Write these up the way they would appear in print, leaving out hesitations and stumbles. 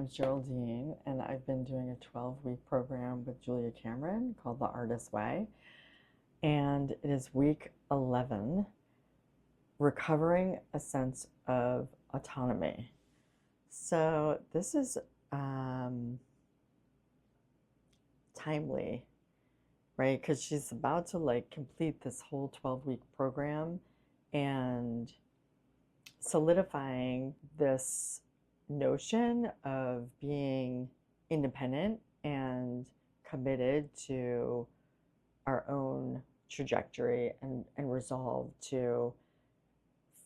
name's Geraldine, and I've been doing a 12-week program with Julia Cameron called The Artist Way. And it is week 11, recovering a sense of autonomy. So this is timely, right? Because she's about to complete this whole 12-week program and solidifying this notion of being independent and committed to our own trajectory and resolve to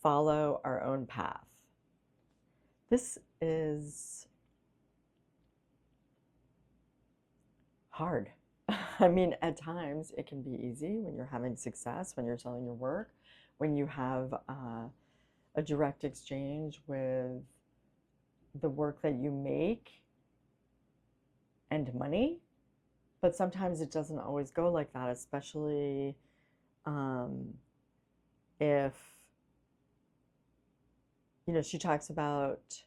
follow our own path. This is hard. I mean, at times it can be easy when you're having success, when you're selling your work, when you have a direct exchange with the work that you make and money. But sometimes it doesn't always go like that, especially if, she talks about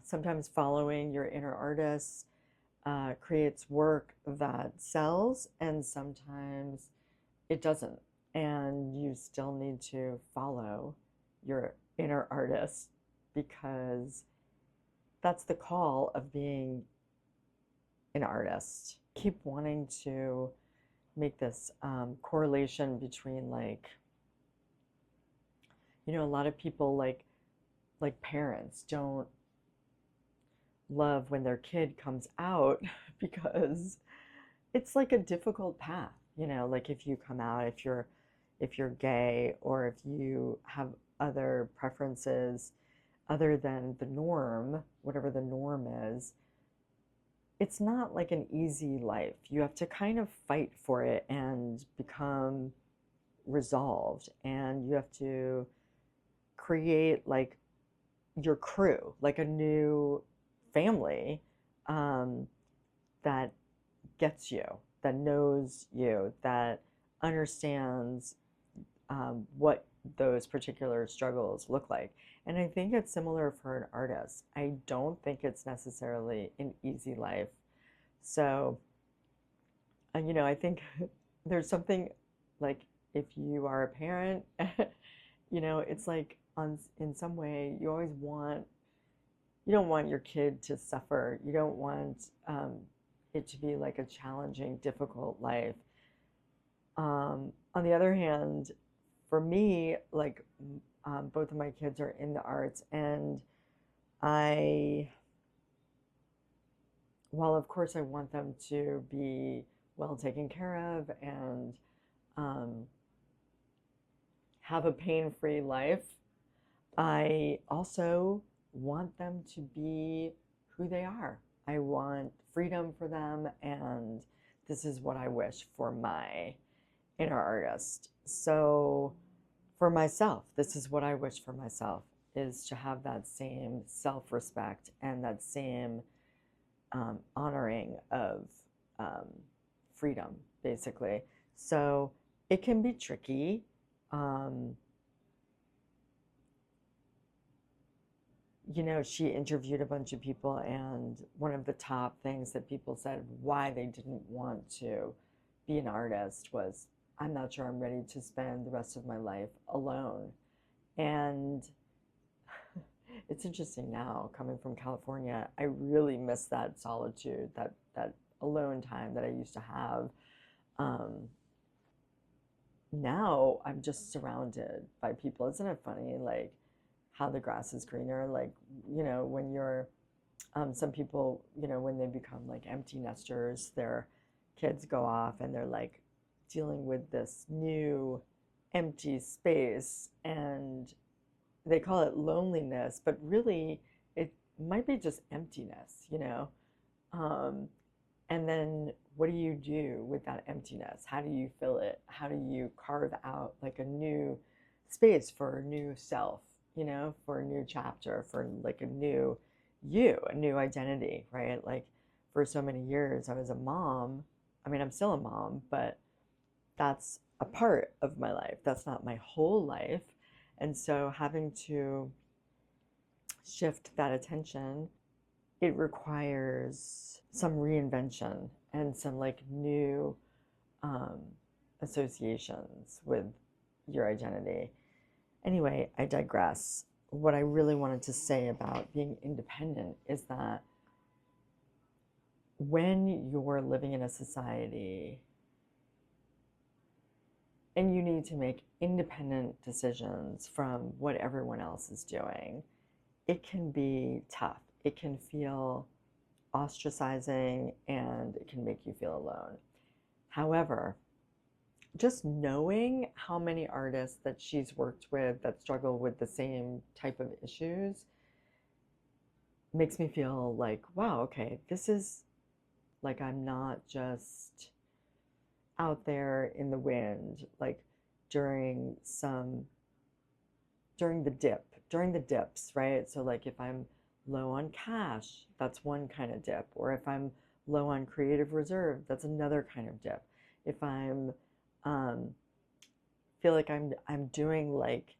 sometimes following your inner artist creates work that sells, and sometimes it doesn't. And you still need to follow your inner artist because that's the call of being an artist. Keep wanting to make this correlation between a lot of people like parents don't love when their kid comes out because it's like a difficult path, like if you come out, if you're gay, or if you have other preferences other than the norm, whatever the norm is, it's not like an easy life. You have to kind of fight for it and become resolved, and you have to create like your crew, like a new family that gets you, that knows you, that understands what those particular struggles look like. And I think it's similar for an artist. I don't think it's necessarily an easy life. So, I think there's something like if you are a parent, it's like in some way you always you don't want your kid to suffer. You don't want it to be like a challenging, difficult life. On the other hand, for me, both of my kids are in the arts, and while of course I want them to be well taken care of and have a pain-free life, I also want them to be who they are. I want freedom for them, and this is what I wish for my inner artist. So for myself, this is what I wish for myself, is to have that same self-respect and that same honoring of freedom, basically. So it can be tricky. She interviewed a bunch of people, and one of the top things that people said why they didn't want to be an artist was, I'm not sure I'm ready to spend the rest of my life alone. And it's interesting now, coming from California, I really miss that solitude, that alone time that I used to have. Now I'm just surrounded by people. Isn't it funny, like how the grass is greener? Like, when you're, some people, when they become like empty nesters, their kids go off and they're like dealing with this new empty space, and they call it loneliness, but really it might be just emptiness, and then what do you do with that emptiness? How do you fill it? How do you carve out like a new space for a new self, for a new chapter, for like a new a new identity, right? Like for so many years I was a mom. I mean, I'm still a mom, but that's a part of my life. That's not my whole life. And so having to shift that attention it requires some reinvention and some like new um, associations with your identity. Anyway, I digress. What I really wanted to say about being independent is that when you're living in a society and you need to make independent decisions from what everyone else is doing, it can be tough. It can feel ostracizing and it can make you feel alone. However, just knowing how many artists that she's worked with that struggle with the same type of issues makes me feel like, wow, okay, this is like I'm not just out there in the wind, like during some during the dips, right? So like if I'm low on cash, that's one kind of dip, or if I'm low on creative reserve, that's another kind of dip. If I'm um, feel like I'm doing like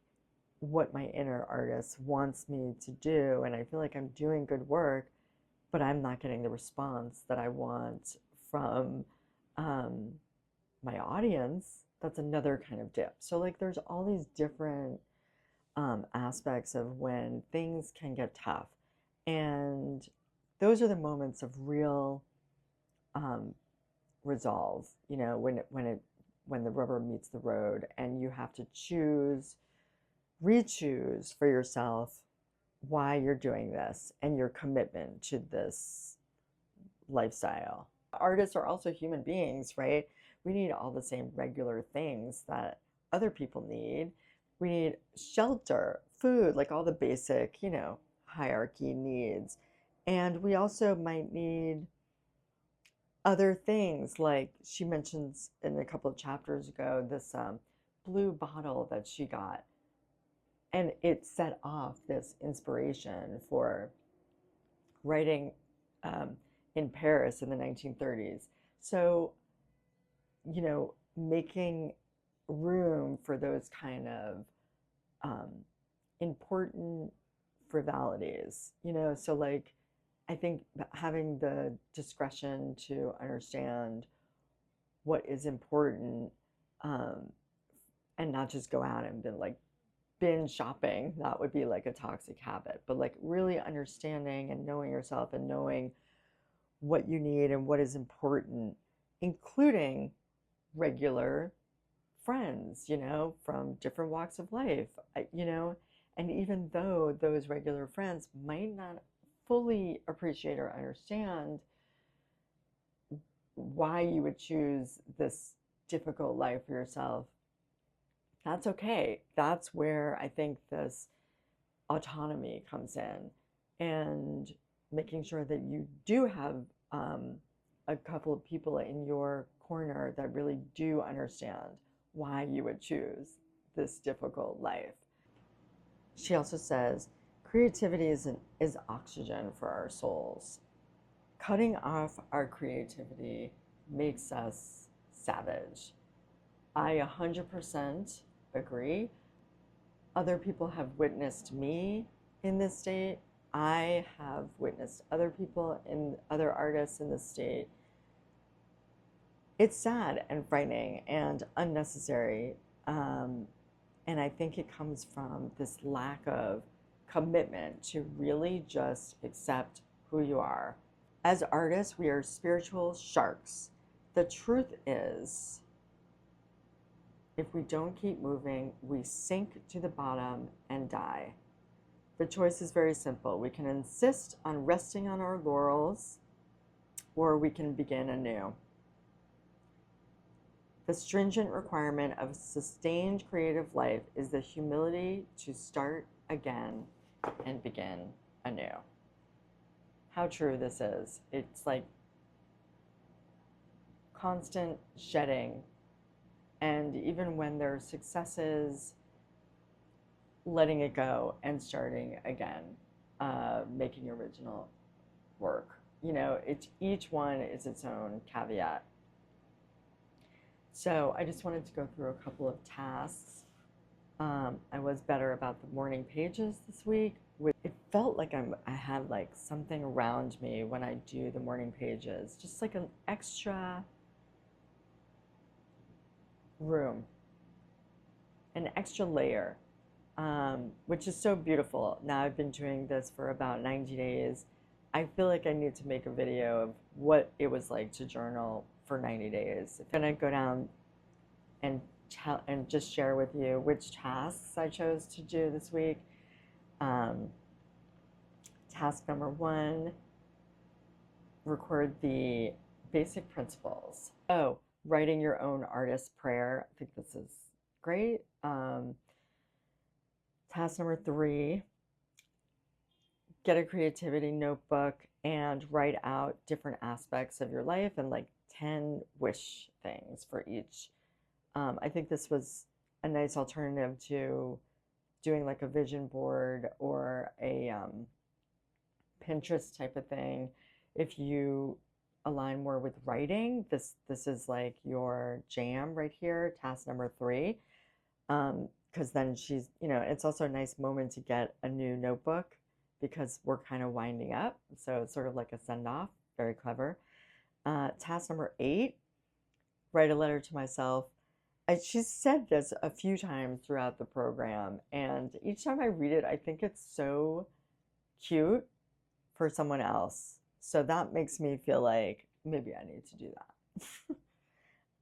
what my inner artist wants me to do, and I feel like I'm doing good work, but I'm not getting the response that I want from um, my audience, that's another kind of dip. So like there's all these different aspects of when things can get tough, and those are the moments of real um, resolve. You know, when the rubber meets the road, and you have to re-choose for yourself why you're doing this and your commitment to this lifestyle. Artists are also human beings, right? We need all the same regular things that other people need. We need shelter, food, like all the basic, you know, hierarchy needs. And we also might need other things, like she mentions in a couple of chapters ago, this blue bottle that she got. And it set off this inspiration for writing um, in Paris in the 1930s. So, you know, making room for those kind of um, important frivolities, you know, so like I think having the discretion to understand what is important um, and not just go out and be like binge shopping, that would be like a toxic habit, but like really understanding and knowing yourself and knowing what you need and what is important, including regular friends, you know, from different walks of life, you know, and even though those regular friends might not fully appreciate or understand why you would choose this difficult life for yourself, that's okay. That's where I think this autonomy comes in, and making sure that you do have um, a couple of people in your corner that really do understand why you would choose this difficult life. She also says creativity is oxygen for our souls. Cutting off our creativity makes us savage. I 100% agree. Other people have witnessed me in this state. I have witnessed other people and other artists in this state. It's sad and frightening and unnecessary. And I think it comes from this lack of commitment to really just accept who you are. As artists, we are spiritual sharks. The truth is, if we don't keep moving, we sink to the bottom and die. The choice is very simple. We can insist on resting on our laurels, or we can begin anew. The stringent requirement of sustained creative life is the humility to start again and begin anew. How true this is. It's like constant shedding, and even when there's successes, letting it go and starting again, making original work. You know, each one is its own caveat. So I just wanted to go through a couple of tasks I was better about the morning pages this week. It felt like I had like something around me when I do the morning pages, just like an extra room, an extra layer, which is so beautiful. Now I've been doing this for about 90 days. I feel like I need to make a video of what it was like to journal for 90 days. I'm gonna go down and just share with you which tasks I chose to do this week. Um, Task number 1, record the basic principles. Oh, writing your own artist prayer. I think this is great. Task number 3, get a creativity notebook and write out different aspects of your life and like 10 wish things for each. I think this was a nice alternative to doing like a vision board or a Pinterest type of thing. If you align more with writing, this is like your jam right here, task number 3. Because then she's, it's also a nice moment to get a new notebook because we're kind of winding up. So it's sort of like a send off, very clever. Task number 8, write a letter to myself. She's said this a few times throughout the program, and each time I read it, I think it's so cute for someone else. So that makes me feel like maybe I need to do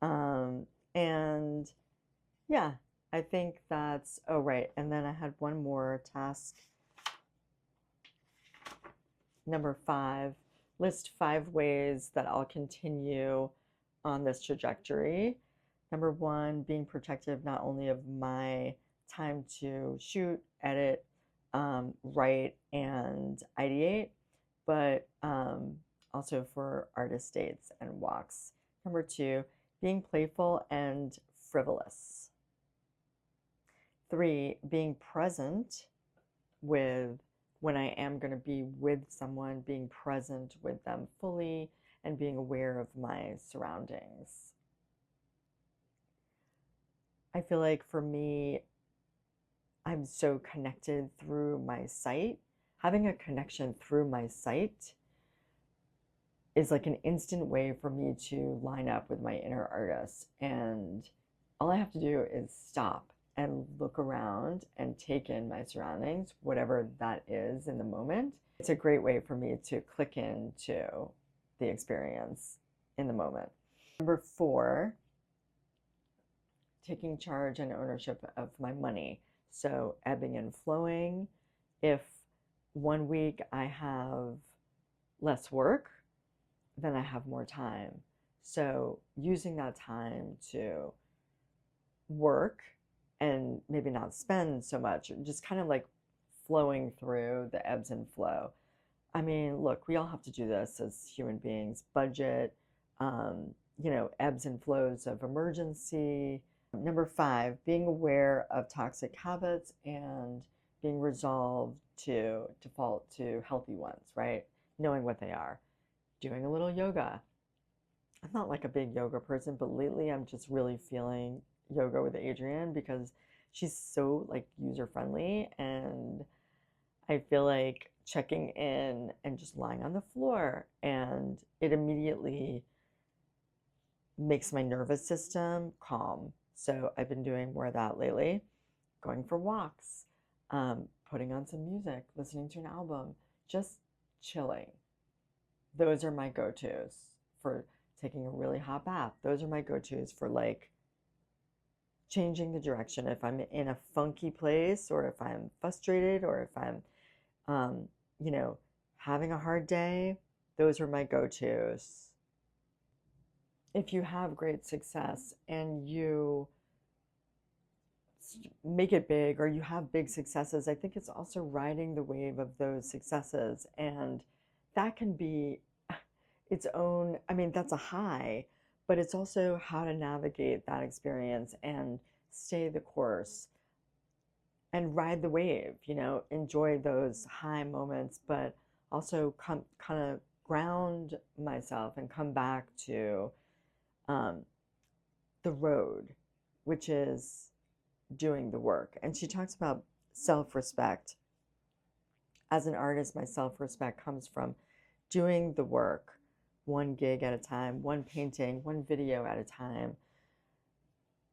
that. And yeah, I think that's, oh, right. And then I had one more task. Number 5, list 5 ways that I'll continue on this trajectory. Number 1, being protective not only of my time to shoot, edit, write, and ideate, but also for artist dates and walks. Number 2, being playful and frivolous. 3, being present with when I am going to be with someone, being present with them fully and being aware of my surroundings. I feel like for me, I'm so connected through my site. Having a connection through my site is like an instant way for me to line up with my inner artist. And all I have to do is stop and look around and take in my surroundings, whatever that is in the moment. It's a great way for me to click into the experience in the moment. Number 4, taking charge and ownership of my money. So ebbing and flowing. If one week I have less work, then I have more time. So using that time to work and maybe not spend so much, just kind of like flowing through the ebbs and flow. I mean, look, we all have to do this as human beings. Budget, ebbs and flows of emergency. Number 5, being aware of toxic habits and being resolved to default to healthy ones, right? Knowing what they are. Doing a little yoga. I'm not like a big yoga person, but lately I'm just really feeling yoga with Adrienne because she's so like user friendly, and I feel like checking in and just lying on the floor, and it immediately makes my nervous system calm. So I've been doing more of that lately, going for walks, putting on some music, listening to an album, just chilling. Those are my go-tos for taking a really hot bath. Those are my go-tos for like changing the direction. If I'm in a funky place, or if I'm frustrated, or if I'm, having a hard day, those are my go-tos. If you have great success and you make it big, or you have big successes, I think it's also riding the wave of those successes. And that can be its own, I mean, that's a high, but it's also how to navigate that experience and stay the course and ride the wave, enjoy those high moments, but also kind of ground myself and come back to the road, which is doing the work. And she talks about self-respect. As an artist, my self-respect comes from doing the work one gig at a time, one painting, one video at a time,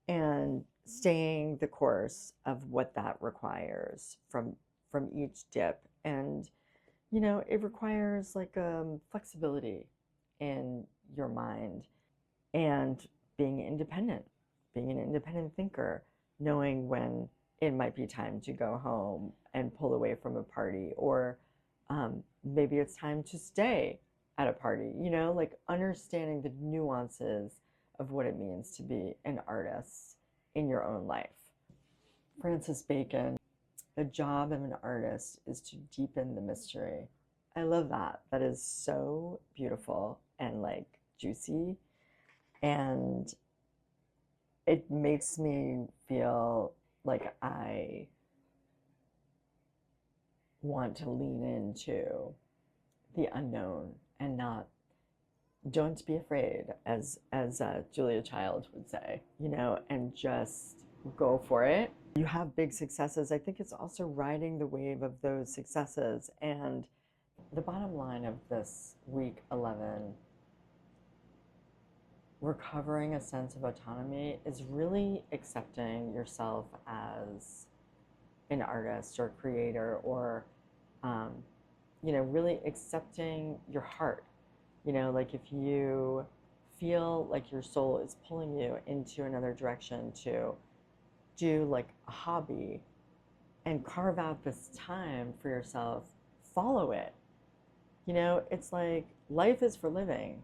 and staying the course of what that requires from each dip. And it requires like flexibility in your mind and being an independent thinker, knowing when it might be time to go home and pull away from a party, or maybe it's time to stay at a party, like understanding the nuances of what it means to be an artist in your own life. Francis Bacon, the job of an artist is to deepen the mystery. I love that. That is so beautiful and like juicy. And it makes me feel like I want to lean into the unknown and don't be afraid, as Julia Child would say, and just go for it. You have big successes. I think it's also riding the wave of those successes. And the bottom line of this week 11, recovering a sense of autonomy, is really accepting yourself as an artist or creator, or really accepting your heart. Like if you feel like your soul is pulling you into another direction to do like a hobby and carve out this time for yourself, follow it. It's like life is for living.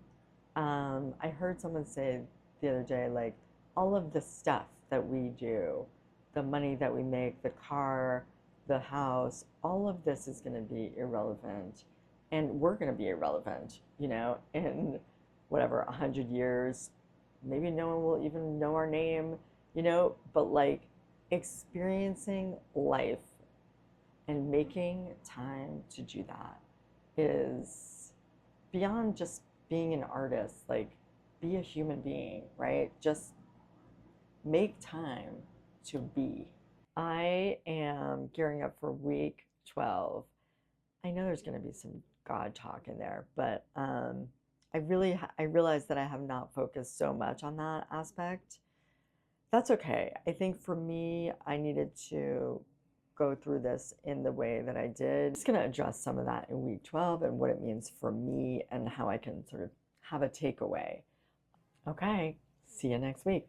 I heard someone say the other day, like, all of the stuff that we do, the money that we make, the car, the house, all of this is going to be irrelevant. And we're going to be irrelevant, in whatever, 100 years. Maybe no one will even know our name, but like experiencing life and making time to do that is beyond just being an artist. Like, be a human being, right? Just make time to be. I am gearing up for week 12. I know there's going to be some God talk in there, but I realize that I have not focused so much on that aspect. That's okay. I think for me, I needed to go through this in the way that I did. I'm just going to address some of that in week 12 and what it means for me and how I can sort of have a takeaway. Okay, see you next week.